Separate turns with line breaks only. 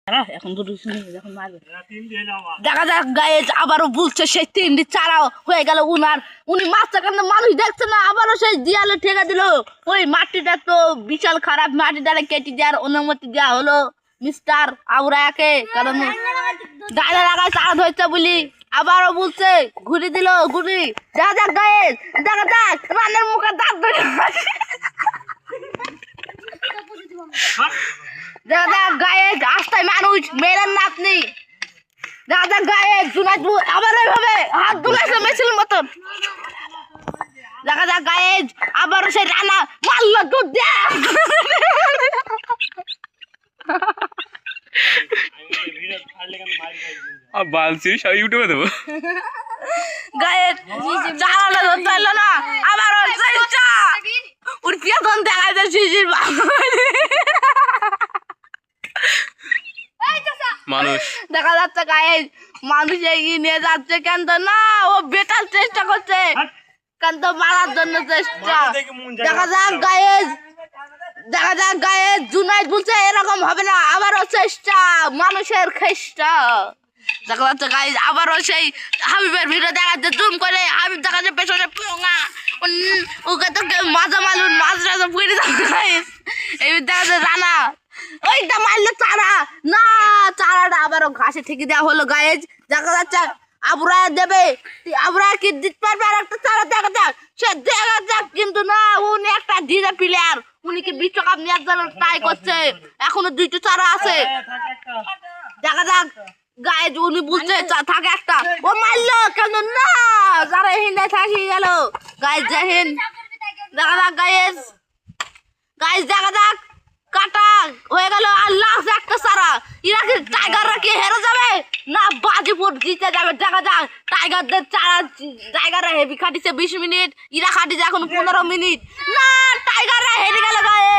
এখন দুটো যখন মারবে দেখা যাক গাইজ আবারও বলছে সেই তিনটি চারা হয়ে গেল উনি মাছটা কারণে মানুষ দেখছে না আবারও সেই দেয়ালে ঠেকা দিল। ওই মাটিটা তো বিশাল খারাপ, মাটিটা কেটে দেওয়ার অনুমতি দেওয়া হলো মিস্টার আবরায়াকে, কারণ গায়ে লাগায় চারা ধরছে বলি। আবারও বলছে ঘুরি দিল ঘুরি। দেখা যাক গাইজ, দেখা যাক রানের মুখে দাঁত ধরে দেখা যাক গায়েজ রাস্তায় মানুষ মেয়ের নাতনি। দেখা যাক গায়েজ জুনাইদ আবার এইভাবে হাত দুলাইছে মেশিন মতন। দেখা যাক গায়েজ আবারও সেই রানা মারল দুধ দেয়া
ইউটিউবে দেবো
গায়েজ চালানো ধরতে হলো না। আবারও ওর পেতন দেখা যায় শিশির
মানুষ
দেখা যাচ্ছে গায়ে মানুষ এগিয়ে নিয়ে যাচ্ছে, কেন তো না ও বেটার চেষ্টা করছে, কেন তো মারার জন্য চেষ্টা। দেখা যাক গায়ে জুনাইদ বলছে এরকম হবে না, আবারও চেষ্টা মানুষের চেষ্টা। দেখা যাচ্ছে গায়ে আবারও সেই হাবিবের ভিডিও দেখা যাচ্ছে জুম করে, হাবিব দেখা যাচ্ছে পেছনে পোঙা ওকে তো মাজা মালুন মাঝরা ফুড়ে যাচ্ছে। এই দেখা যাচ্ছে রানা ওইটা মারলে চারা না, চারাটা আবারও ঘাসে ঠেকে দেওয়া হলো গায়েজ। দেখা যাচ্ছে আবরায়া দেবে, আবরায়া কি দিতে পারবে আর একটা চারা দেখা যাক, সে দেখা যাক। কিন্তু না, উনি একটা ডিজে প্লেয়ার, উনি কি বিশ্বকাপ নেওয়ার জন্য ট্রাই করছে, এখনো দুইটা চারা আছে। দেখা যাক গায়েজ উনি বুঝছে থাকে একটা, ও মারলো কেন না, যারা হিন্দে থাকি গেল গায়েজ জাহিন। দেখা যাক গায়েজ দেখা যাক কাটা হয়ে গেল আর লাস্ট একটা সারা। এরা কি টাইগাররা কি হেরে যাবে না বাজিপুর জিতে যাবে? দেখা যাক টাইগারদের চারা টাইগাররা হেভি খাটিছে 20 মিনিট, এরা খাটিছে এখন 15 মিনিট। না টাইগাররা হেরে গেল গায়ে।